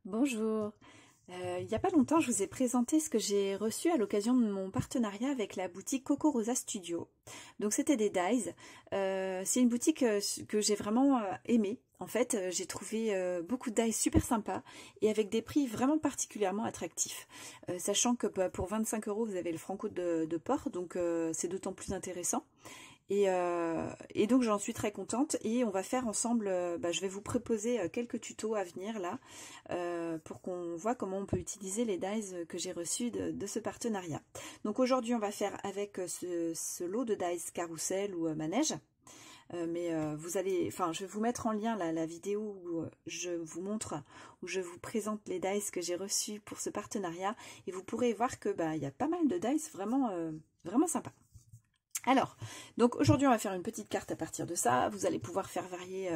Bonjour. Il n'y a pas longtemps, je vous ai présenté ce que j'ai reçu à l'occasion de mon partenariat avec la boutique Coco Rosa Studio. Donc c'était des dies. C'est une boutique que j'ai vraiment aimée. En fait, j'ai trouvé beaucoup de dies super sympas et avec des prix vraiment particulièrement attractifs. Sachant que pour 25 euros, vous avez le franco de port, donc c'est d'autant plus intéressant. Et donc j'en suis très contente et on va faire ensemble, je vais vous proposer quelques tutos à venir là pour qu'on voit comment on peut utiliser les dies que j'ai reçus de ce partenariat. Donc aujourd'hui on va faire avec ce lot de dies carrousel ou manège. Vous allez, enfin, je vais vous mettre en lien la vidéo où je vous montre, où je vous présente les dies que j'ai reçus pour ce partenariat et vous pourrez voir que il y a pas mal de dies vraiment sympas. Alors, donc aujourd'hui on va faire une petite carte à partir de ça. Vous allez pouvoir faire varier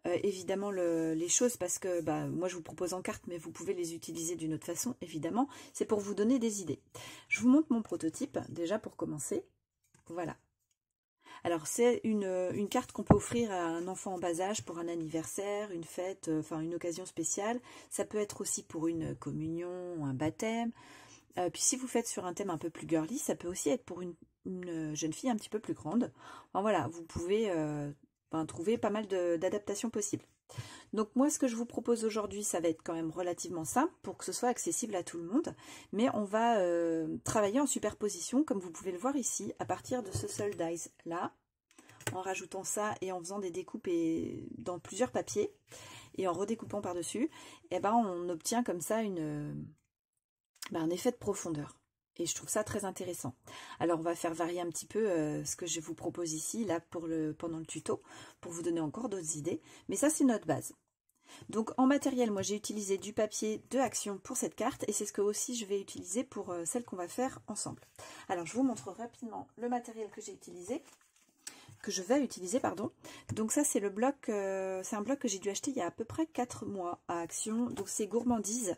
évidemment les choses parce que moi je vous propose en carte, mais vous pouvez les utiliser d'une autre façon, évidemment. C'est pour vous donner des idées. Je vous montre mon prototype déjà pour commencer. Voilà. Alors c'est une carte qu'on peut offrir à un enfant en bas âge pour un anniversaire, une fête, enfin une occasion spéciale. Ça peut être aussi pour une communion ou un baptême. Puis si vous faites sur un thème un peu plus girly, ça peut aussi être pour une jeune fille un petit peu plus grande. Enfin, voilà, vous pouvez trouver pas mal d'adaptations possibles. Donc moi, ce que je vous propose aujourd'hui, ça va être quand même relativement simple pour que ce soit accessible à tout le monde. Mais on va travailler en superposition, comme vous pouvez le voir ici, à partir de ce seul dies là, en rajoutant ça et en faisant des découpes dans plusieurs papiers et en redécoupant par-dessus, et on obtient comme ça un effet de profondeur. Et je trouve ça très intéressant. Alors on va faire varier un petit peu ce que je vous propose ici, là, pendant le tuto, pour vous donner encore d'autres idées. Mais ça, c'est notre base. Donc en matériel, moi j'ai utilisé du papier de Action pour cette carte, et c'est ce que aussi je vais utiliser pour celle qu'on va faire ensemble. Alors je vous montre rapidement le matériel que j'ai utilisé, que je vais utiliser, pardon. Donc ça c'est le bloc, c'est un bloc que j'ai dû acheter il y a à peu près 4 mois à Action. Donc c'est Gourmandise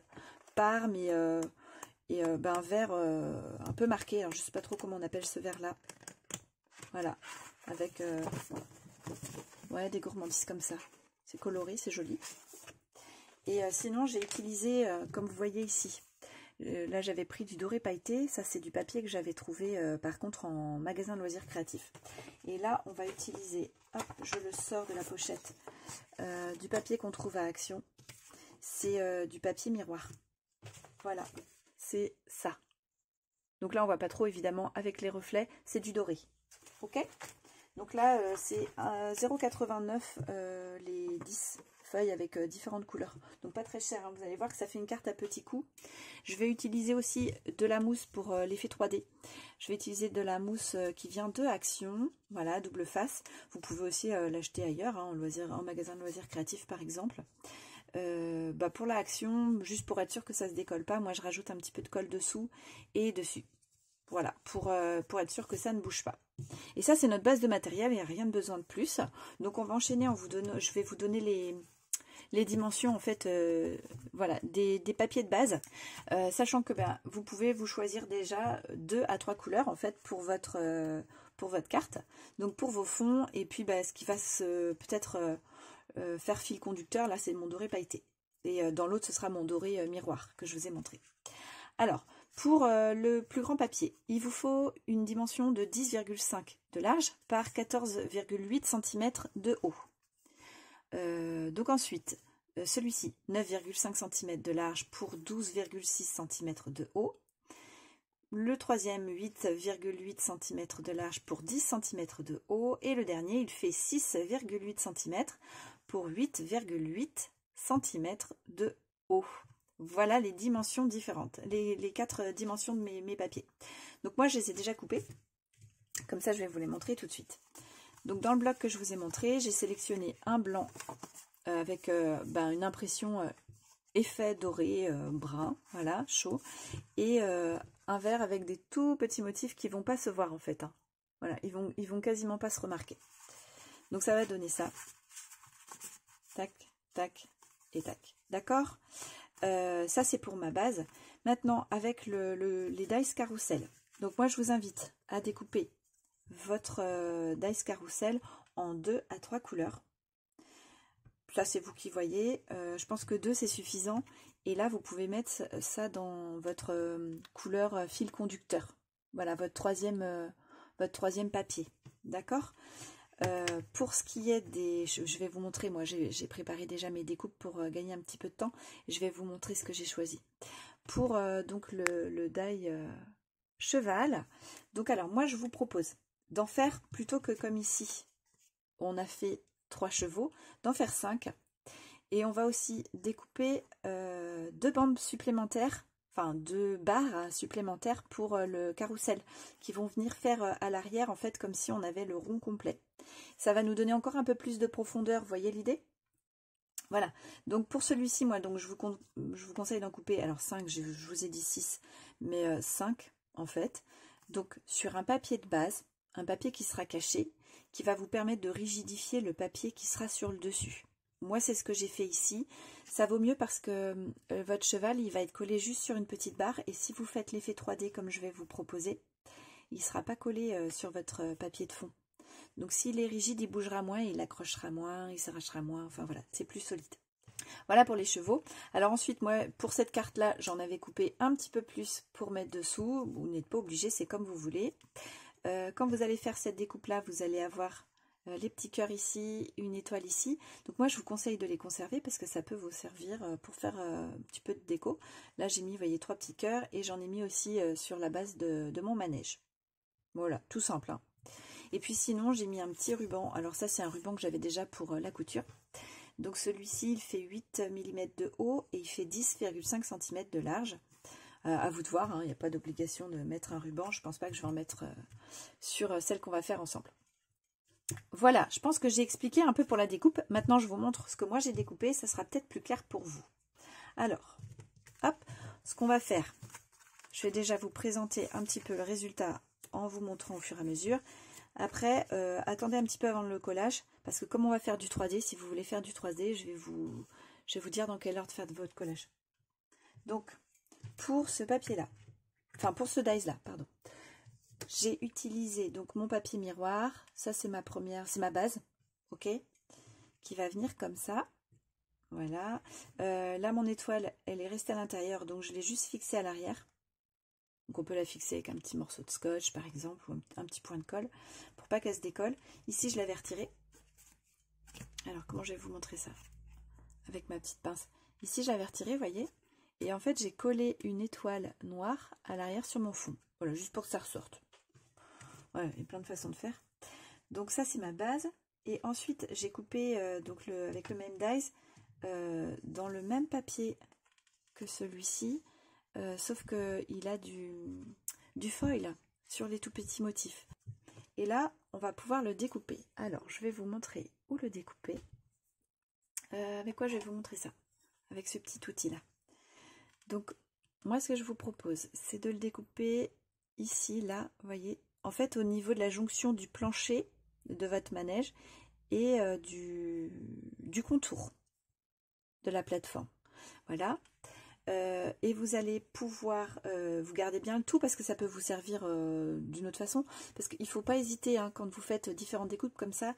par un verre un peu marqué. Alors je sais pas trop comment on appelle ce verre là. Voilà, avec des gourmandises comme ça. C'est coloré, c'est joli. Et sinon j'ai utilisé, comme vous voyez ici, là j'avais pris du doré pailleté. Ça c'est du papier que j'avais trouvé par contre en magasin de loisirs créatifs. Et là on va utiliser, hop, je le sors de la pochette, du papier qu'on trouve à Action. C'est du papier miroir. Voilà, c'est ça. Donc là on voit pas trop évidemment avec les reflets, c'est du doré. Ok, donc là c'est 0,89 les 10 feuilles avec différentes couleurs. Donc pas très cher, hein. Vous allez voir que ça fait une carte à petits coups. Je vais utiliser aussi de la mousse pour l'effet 3D. Je vais utiliser de la mousse qui vient de Action, voilà, double face. Vous pouvez aussi l'acheter ailleurs, hein, en magasin de loisirs créatifs par exemple. Pour la Action, juste pour être sûr que ça se décolle pas, moi je rajoute un petit peu de colle dessous et dessus. Voilà, pour être sûr que ça ne bouge pas. Et ça, c'est notre base de matériel, il n'y a rien de besoin de plus. Donc on va enchaîner, je vais vous donner les dimensions en fait, voilà, des papiers de base. Sachant que vous pouvez vous choisir déjà 2 à 3 couleurs en fait pour votre carte. Donc pour vos fonds, et puis ce qui va peut-être faire fil conducteur, là c'est mon doré pailleté. Et dans l'autre, ce sera mon doré miroir que je vous ai montré. Alors, pour le plus grand papier, il vous faut une dimension de 10,5 de large par 14,8 cm de haut. Donc ensuite, celui-ci, 9,5 cm de large pour 12,6 cm de haut. Le troisième, 8,8 cm de large pour 10 cm de haut. Et le dernier, il fait 6,8 cm pour 8,8 cm de haut. Voilà les dimensions différentes, les 4 dimensions de mes papiers. Donc moi, je les ai déjà coupés. Comme ça, je vais vous les montrer tout de suite. Donc dans le bloc que je vous ai montré, j'ai sélectionné un blanc avec une impression effet doré, brun, voilà, chaud. Et un vert avec des tout petits motifs qui ne vont pas se voir en fait. Hein. Voilà, ils vont quasiment pas se remarquer. Donc ça va donner ça. Tac, tac et tac. D'accord ? Ça c'est pour ma base. Maintenant avec les dice carrousel. Donc moi je vous invite à découper votre dice carrousel en 2 à 3 couleurs. ça c'est vous qui voyez. Je pense que 2 c'est suffisant. Et là, vous pouvez mettre ça dans votre couleur fil conducteur. Voilà, votre troisième papier. D'accord? Pour ce qui est des... Je vais vous montrer, moi j'ai préparé déjà mes découpes pour gagner un petit peu de temps. Je vais vous montrer ce que j'ai choisi. Pour donc le die cheval. Donc alors, moi je vous propose d'en faire plutôt que comme ici. On a fait 3 chevaux, d'en faire 5. Et on va aussi découper 2 bandes supplémentaires, enfin 2 barres supplémentaires pour le carrousel, qui vont venir faire à l'arrière, en fait, comme si on avait le rond complet. Ça va nous donner encore un peu plus de profondeur, vous voyez l'idée? Voilà, donc pour celui-ci, moi, donc je vous conseille d'en couper, alors 5, je vous ai dit 6, mais 5 en fait. Donc sur un papier de base, un papier qui sera caché, qui va vous permettre de rigidifier le papier qui sera sur le dessus. Moi, c'est ce que j'ai fait ici. Ça vaut mieux parce que votre cheval, il va être collé juste sur une petite barre. Et si vous faites l'effet 3D comme je vais vous proposer, il ne sera pas collé sur votre papier de fond. Donc, s'il est rigide, il bougera moins, il accrochera moins, il s'arrachera moins. Enfin, voilà, c'est plus solide. Voilà pour les chevaux. Alors ensuite, moi, pour cette carte-là, j'en avais coupé un petit peu plus pour mettre dessous. Vous n'êtes pas obligé, c'est comme vous voulez. Quand vous allez faire cette découpe-là, vous allez avoir... les petits cœurs ici, une étoile ici. Donc moi, je vous conseille de les conserver parce que ça peut vous servir pour faire un petit peu de déco. Là, j'ai mis, vous voyez, 3 petits cœurs et j'en ai mis aussi sur la base de mon manège. Voilà, tout simple. Hein. Et puis sinon, j'ai mis un petit ruban. Alors ça, c'est un ruban que j'avais déjà pour la couture. Donc celui-ci, il fait 8 mm de haut et il fait 10,5 cm de large. À vous de voir, il n'y a pas d'obligation de mettre un ruban. Je ne pense pas que je vais en mettre sur celle qu'on va faire ensemble. Voilà, je pense que j'ai expliqué un peu pour la découpe. Maintenant, je vous montre ce que moi j'ai découpé. Ça sera peut-être plus clair pour vous. Alors, hop, ce qu'on va faire, je vais déjà vous présenter un petit peu le résultat en vous montrant au fur et à mesure. Après, attendez un petit peu avant le collage, parce que comme on va faire du 3D, si vous voulez faire du 3D, je vais vous dire dans quelle ordre faire de votre collage. Donc, pour ce papier-là, enfin pour ce dies-là, pardon. J'ai utilisé donc mon papier miroir, ça c'est ma première, c'est ma base, ok, qui va venir comme ça, voilà. Là mon étoile, elle est restée à l'intérieur, donc je l'ai juste fixée à l'arrière. Donc on peut la fixer avec un petit morceau de scotch par exemple, ou un petit point de colle, pour pas qu'elle se décolle. Ici je l'avais retirée. Alors comment je vais vous montrer ça? Avec ma petite pince. Ici j'avais retiré, vous voyez, et en fait j'ai collé une étoile noire à l'arrière sur mon fond. Voilà, juste pour que ça ressorte. Ouais, il y a plein de façons de faire. Donc ça c'est ma base. Et ensuite j'ai coupé donc avec le même dies dans le même papier que celui-ci, sauf que il a du foil sur les tout petits motifs. Et là on va pouvoir le découper. Alors je vais vous montrer où le découper. Avec quoi je vais vous montrer ça? Avec ce petit outil là. Donc moi ce que je vous propose c'est de le découper ici, là, vous voyez. En fait, au niveau de la jonction du plancher de votre manège et du contour de la plateforme. Voilà. Et vous allez pouvoir, vous gardez bien le tout parce que ça peut vous servir d'une autre façon. Parce qu'il ne faut pas hésiter, hein, quand vous faites différentes découpes comme ça,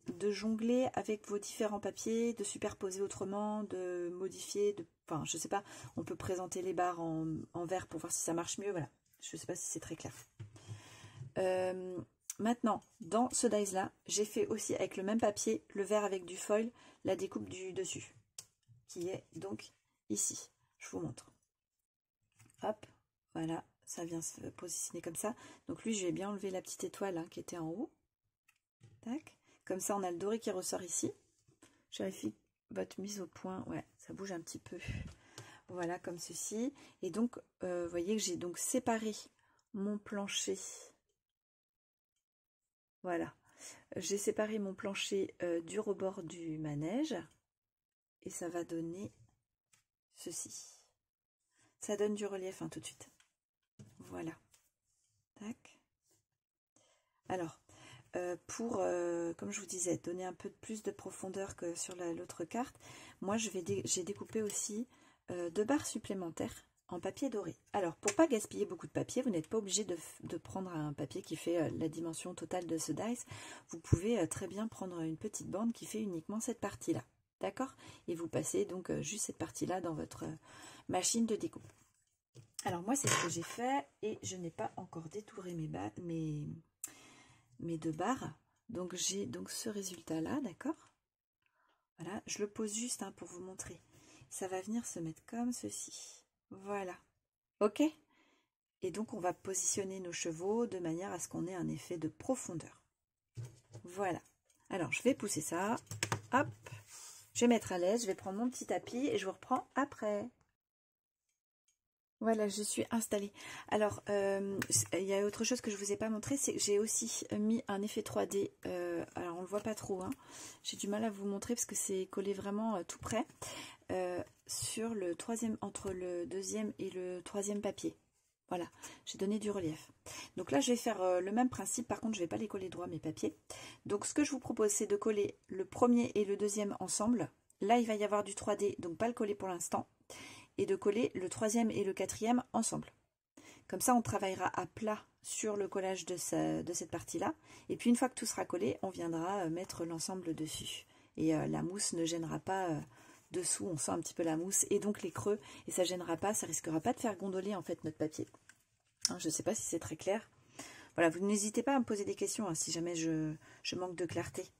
de jongler avec vos différents papiers, de superposer autrement, de modifier, enfin, je sais pas, on peut présenter les barres en vert pour voir si ça marche mieux. Voilà. Je ne sais pas si c'est très clair. Maintenant, dans ce dies là, j'ai fait aussi avec le même papier, le vert avec du foil, la découpe du dessus, qui est donc ici. Je vous montre. Hop, voilà, ça vient se positionner comme ça. Donc lui, je vais bien enlever la petite étoile hein, qui était en haut. Tac. Comme ça, on a le doré qui ressort ici. Je vérifie votre mise au point. Ouais, ça bouge un petit peu. Voilà, comme ceci. Et donc, vous voyez que j'ai donc séparé mon plancher. Voilà, j'ai séparé mon plancher du rebord du manège et ça va donner ceci. Ça donne du relief hein, tout de suite. Voilà. Tac. Alors, pour, comme je vous disais, donner un peu plus de profondeur que sur l'autre carte, moi j'ai découpé aussi 2 barres supplémentaires en papier doré. Alors, pour pas gaspiller beaucoup de papier, vous n'êtes pas obligé de prendre un papier qui fait la dimension totale de ce dies. Vous pouvez très bien prendre une petite bande qui fait uniquement cette partie-là. d'accord? Et vous passez donc juste cette partie-là dans votre machine de découpe. Alors moi, c'est ce que j'ai fait et je n'ai pas encore détouré mes deux barres. Donc j'ai donc ce résultat-là, d'accord? Voilà, je le pose juste hein, pour vous montrer. Ça va venir se mettre comme ceci. Voilà. Ok? Et donc on va positionner nos chevaux de manière à ce qu'on ait un effet de profondeur. Voilà. Alors je vais pousser ça. Hop. Je vais mettre à l'aise. Je vais prendre mon petit tapis et je vous reprends après. Voilà, je suis installée. Alors, il y a autre chose que je ne vous ai pas montré, c'est que j'ai aussi mis un effet 3D. Alors, on ne le voit pas trop. Hein. J'ai du mal à vous montrer parce que c'est collé vraiment tout près sur le troisième, entre le deuxième et le troisième papier. Voilà, j'ai donné du relief. Donc là, je vais faire le même principe. Par contre, je ne vais pas les coller droit, mes papiers. Donc, ce que je vous propose, c'est de coller le premier et le deuxième ensemble. Là, il va y avoir du 3D, donc pas le coller pour l'instant. Et de coller le troisième et le quatrième ensemble. Comme ça, on travaillera à plat sur le collage de cette partie-là. Et puis, une fois que tout sera collé, on viendra mettre l'ensemble dessus. Et la mousse ne gênera pas dessous. On sent un petit peu la mousse et donc les creux. Et ça ne gênera pas, ça risquera pas de faire gondoler en fait notre papier. Hein, je ne sais pas si c'est très clair. Voilà, vous n'hésitez pas à me poser des questions hein, si jamais je manque de clarté.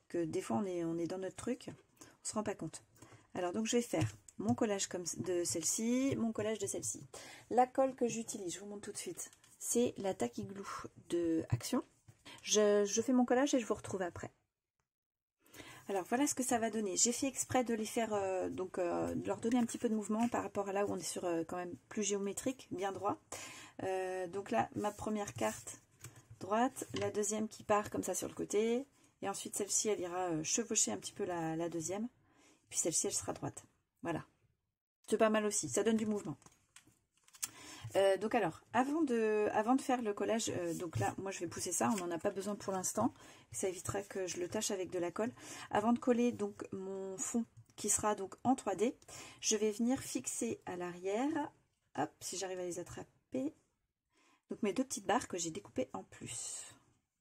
Que des fois, on est dans notre truc, on ne se rend pas compte. Alors, donc, je vais faire mon collage comme de celle-ci, mon collage de celle-ci. La colle que j'utilise, je vous montre tout de suite, c'est la Tacky Glue de Action. Je fais mon collage et je vous retrouve après. Alors voilà ce que ça va donner. J'ai fait exprès de les faire, de leur donner un petit peu de mouvement par rapport à là où on est sur quand même plus géométrique, bien droit. Donc là, ma première carte droite, la deuxième qui part comme ça sur le côté, et ensuite celle-ci elle ira chevaucher un petit peu la deuxième, puis celle-ci elle sera droite. Voilà. C'est pas mal aussi, ça donne du mouvement. Donc alors, avant de faire le collage, donc là, moi je vais pousser ça, on n'en a pas besoin pour l'instant, ça évitera que je le tâche avec de la colle. Avant de coller donc mon fond qui sera donc en 3D, je vais venir fixer à l'arrière, hop, si j'arrive à les attraper, donc mes deux petites barres que j'ai découpées en plus.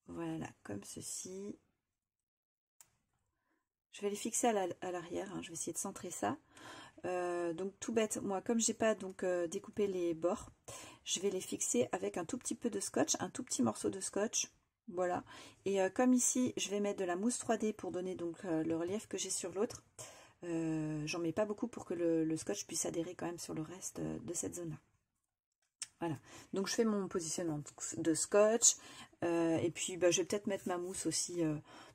Voilà, comme ceci. Je vais les fixer à l'arrière, hein, je vais essayer de centrer ça. Donc tout bête, moi comme j'ai pas donc découpé les bords, je vais les fixer avec un tout petit peu de scotch, un tout petit morceau de scotch, voilà. Et comme ici je vais mettre de la mousse 3D pour donner donc le relief que j'ai sur l'autre, j'en mets pas beaucoup pour que le scotch puisse adhérer quand même sur le reste de cette zone là. Voilà, donc je fais mon positionnement de scotch, et puis je vais peut-être mettre ma mousse aussi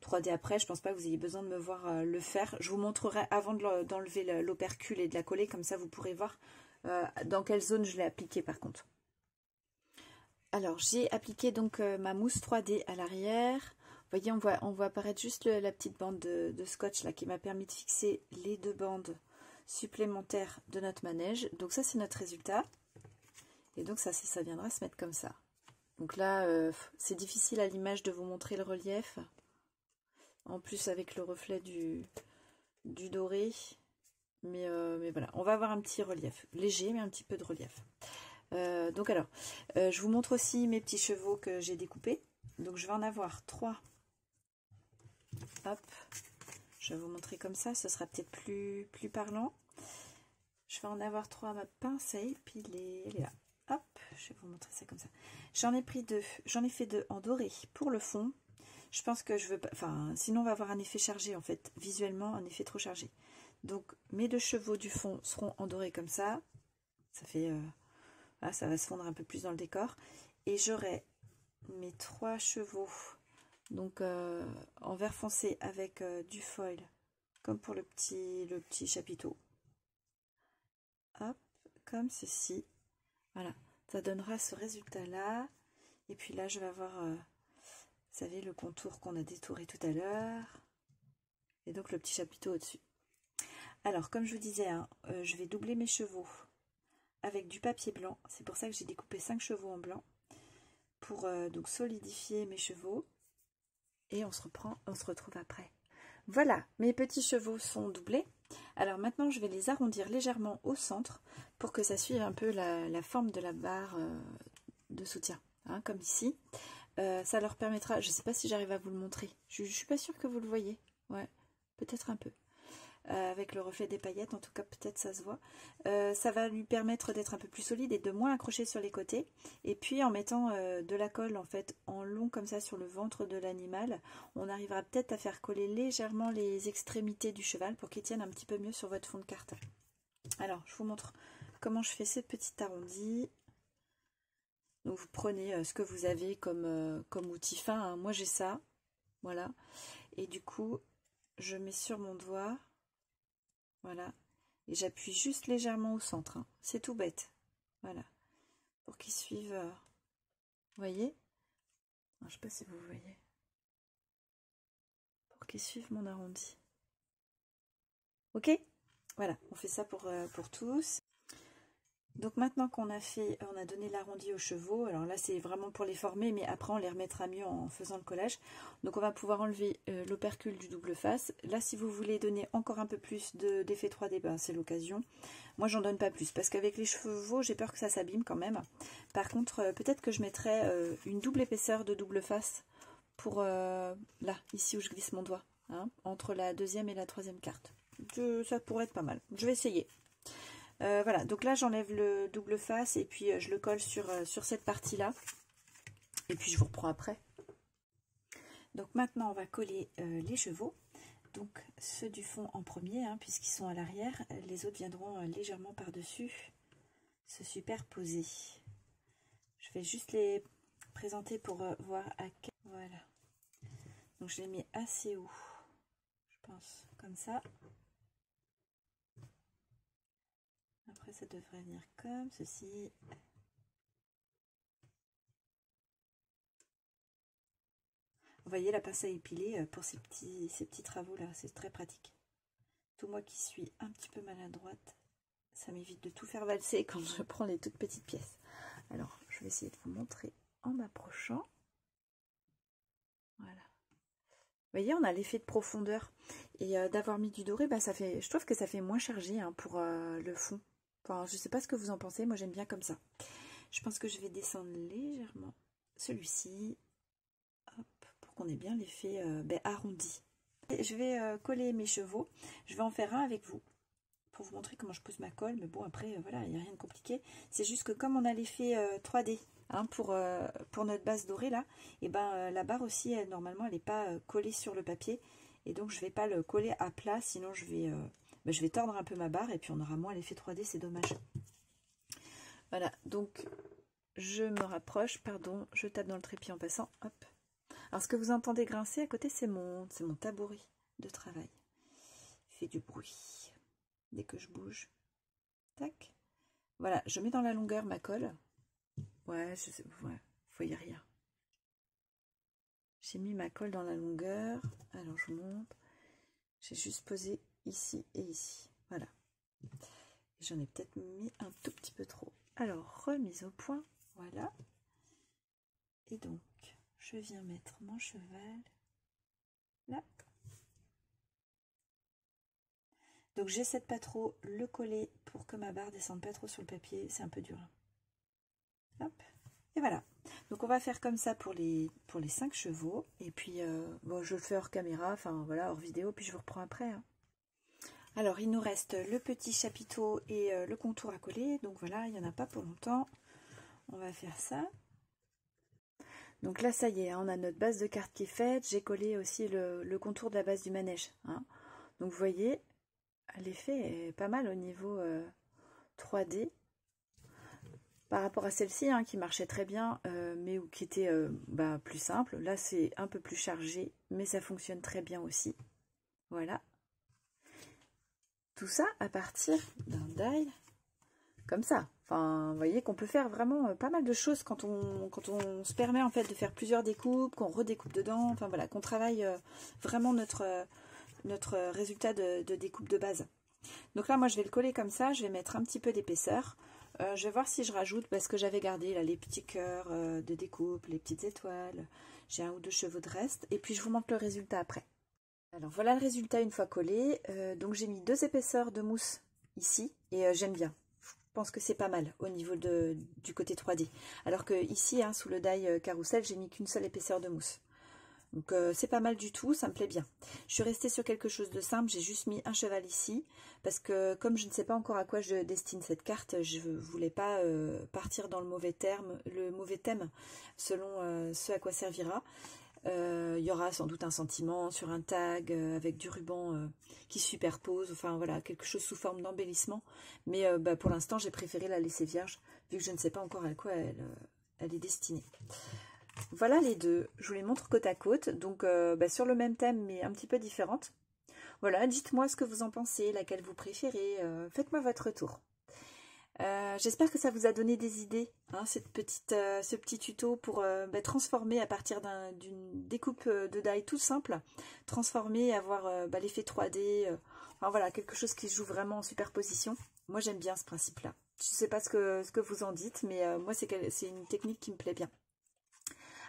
3D après. Je pense pas que vous ayez besoin de me voir le faire. Je vous montrerai avant d'enlever l'opercule et de la coller, comme ça vous pourrez voir dans quelle zone je l'ai appliquée par contre. Alors j'ai appliqué donc ma mousse 3D à l'arrière. Vous voyez, on voit apparaître juste la petite bande de scotch là qui m'a permis de fixer les deux bandes supplémentaires de notre manège. Donc ça c'est notre résultat. Et donc ça viendra se mettre comme ça. Donc là, c'est difficile à l'image de vous montrer le relief. En plus avec le reflet du doré. Mais voilà, on va avoir un petit relief. Léger, mais un petit peu de relief. Donc alors, je vous montre aussi mes petits chevaux que j'ai découpés. Donc je vais en avoir 3. Hop. Je vais vous montrer comme ça, ce sera peut-être plus parlant. Je vais en avoir 3 à ma pince à épiler. Elle est là. Hop, je vais vous montrer ça comme ça. J'en ai pris 2. J'en ai fait 2 en doré pour le fond. Je pense que je veux pas... Enfin, sinon on va avoir un effet chargé en fait. Visuellement, un effet trop chargé. Donc, mes 2 chevaux du fond seront en doré comme ça. Ça fait... Là, ça va se fondre un peu plus dans le décor. Et j'aurai mes 3 chevaux donc en vert foncé avec du foil. Comme pour le petit chapiteau. Hop, comme ceci. Voilà, ça donnera ce résultat-là. Et puis là, je vais avoir, vous savez, le contour qu'on a détouré tout à l'heure. Et donc, le petit chapiteau au-dessus. Alors, comme je vous disais, hein, je vais doubler mes chevaux avec du papier blanc. C'est pour ça que j'ai découpé 5 chevaux en blanc. Pour donc solidifier mes chevaux. Et on se retrouve après. Voilà, mes petits chevaux sont doublés. Alors maintenant, je vais les arrondir légèrement au centre pour que ça suive un peu la forme de la barre de soutien, hein, comme ici. Ça leur permettra, je ne sais pas si j'arrive à vous le montrer, je ne suis pas sûre que vous le voyez, ouais, peut-être un peu. avec le reflet des paillettes, en tout cas peut-être ça se voit. Ça va lui permettre d'être un peu plus solide et de moins accrocher sur les côtés. Et puis en mettant de la colle en fait en long comme ça sur le ventre de l'animal, on arrivera peut-être à faire coller légèrement les extrémités du cheval pour qu'il tienne un petit peu mieux sur votre fond de carte. Alors je vous montre comment je fais ces petits arrondis. Donc vous prenez ce que vous avez comme outil fin, hein. Moi j'ai ça, voilà. Et du coup, je mets sur mon doigt, voilà. Et j'appuie juste légèrement au centre, hein. C'est tout bête, voilà. Pour qu'ils suivent, vous voyez? Je ne sais pas si vous voyez. Pour qu'ils suivent mon arrondi. Ok? Voilà, on fait ça pour tous. Donc maintenant qu'on a fait, on a donné l'arrondi aux chevaux, alors là c'est vraiment pour les former, mais après on les remettra mieux en faisant le collage. Donc on va pouvoir enlever l'opercule du double face. Là si vous voulez donner encore un peu plus d'effet 3D, ben, c'est l'occasion. Moi j'en donne pas plus, parce qu'avec les chevaux j'ai peur que ça s'abîme quand même. Par contre peut-être que je mettrai une double épaisseur de double face pour là, ici où je glisse mon doigt, hein, entre la deuxième et la troisième carte. Ça pourrait être pas mal, je vais essayer. Voilà, donc là j'enlève le double face et puis je le colle sur cette partie-là. Et puis je vous reprends après. Donc maintenant on va coller les chevaux. Donc ceux du fond en premier, hein, puisqu'ils sont à l'arrière. Les autres viendront légèrement par-dessus se superposer. Je vais juste les présenter pour voir à quel... Voilà. Donc je les mets assez haut, je pense, comme ça. Après, ça devrait venir comme ceci. Vous voyez la pince à épiler pour ces petits travaux-là, c'est très pratique. Tout moi qui suis un petit peu maladroite, ça m'évite de tout faire valser quand je prends les toutes petites pièces. Alors, je vais essayer de vous montrer en m'approchant. Voilà. Vous voyez, on a l'effet de profondeur. Et d'avoir mis du doré, bah, ça fait, je trouve que ça fait moins chargé, hein, pour le fond. Enfin, je ne sais pas ce que vous en pensez, moi j'aime bien comme ça. Je pense que je vais descendre légèrement celui-ci, pour qu'on ait bien l'effet arrondi. Et je vais coller mes chevaux, je vais en faire un avec vous, pour vous montrer comment je pose ma colle, mais bon après, voilà, il n'y a rien de compliqué. C'est juste que comme on a l'effet 3D, hein, pour notre base dorée là, et ben la barre aussi, normalement, elle n'est pas collée sur le papier, et donc je ne vais pas le coller à plat, sinon je vais tordre un peu ma barre, et puis on aura moins l'effet 3D, c'est dommage. Voilà, donc je me rapproche, pardon, je tape dans le trépied en passant, hop. Alors ce que vous entendez grincer à côté, c'est mon tabouret de travail. Il fait du bruit dès que je bouge. Tac. Voilà, je mets dans la longueur ma colle. Ouais, je sais, ouais, vous voyez rien. J'ai mis ma colle dans la longueur. Alors je vous montre. J'ai juste posé ici et ici. Voilà. J'en ai peut-être mis un tout petit peu trop. Alors, remise au point. Voilà. Et donc, je viens mettre mon cheval là. Donc j'essaie de pas trop le coller pour que ma barre descende pas trop sur le papier, c'est un peu dur. Hop, et voilà. Donc on va faire comme ça pour les 5 chevaux. Et puis bon, je le fais hors caméra, enfin voilà, hors vidéo, puis je vous reprends après, hein. Alors il nous reste le petit chapiteau et le contour à coller. Donc voilà, il n'y en a pas pour longtemps. On va faire ça. Donc là ça y est, hein, on a notre base de carte qui est faite. J'ai collé aussi le contour de la base du manège, hein. Donc vous voyez, l'effet est pas mal au niveau 3D par rapport à celle-ci, hein, qui marchait très bien, mais qui était plus simple. Là c'est un peu plus chargé, mais ça fonctionne très bien aussi. Voilà. Tout ça à partir d'un die comme ça. Enfin, vous voyez qu'on peut faire vraiment pas mal de choses quand on se permet en fait de faire plusieurs découpes, qu'on redécoupe dedans. Enfin voilà, qu'on travaille vraiment notre résultat de découpe de base. Donc là, moi, je vais le coller comme ça. Je vais mettre un petit peu d'épaisseur. Je vais voir si je rajoute, parce que j'avais gardé là les petits cœurs de découpe, les petites étoiles. J'ai 1 ou 2 chevaux de reste. Et puis, je vous montre le résultat après. Alors, voilà le résultat une fois collé. Donc, j'ai mis 2 épaisseurs de mousse ici. Et j'aime bien. Je pense que c'est pas mal au niveau du côté 3D. Alors que ici, hein, sous le die carrousel, j'ai mis qu'une seule épaisseur de mousse. Donc c'est pas mal du tout, ça me plaît bien. Je suis restée sur quelque chose de simple, j'ai juste mis un cheval ici, parce que comme je ne sais pas encore à quoi je destine cette carte, je ne voulais pas partir dans le mauvais thème, selon ce à quoi servira. Il y aura sans doute un sentiment sur un tag avec du ruban qui superpose, enfin voilà, quelque chose sous forme d'embellissement. Mais pour l'instant, j'ai préféré la laisser vierge, vu que je ne sais pas encore à quoi elle est destinée. Voilà les deux, je vous les montre côte à côte, donc sur le même thème mais un petit peu différente. Voilà, dites-moi ce que vous en pensez, laquelle vous préférez, faites-moi votre retour. J'espère que ça vous a donné des idées, hein, ce petit tuto pour transformer à partir d'une découpe de die tout simple, transformer, avoir l'effet 3D, enfin voilà, quelque chose qui se joue vraiment en superposition. Moi j'aime bien ce principe-là. Je ne sais pas ce que vous en dites, mais moi c'est une technique qui me plaît bien.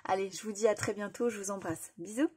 Allez, je vous dis à très bientôt, je vous embrasse. Bisous!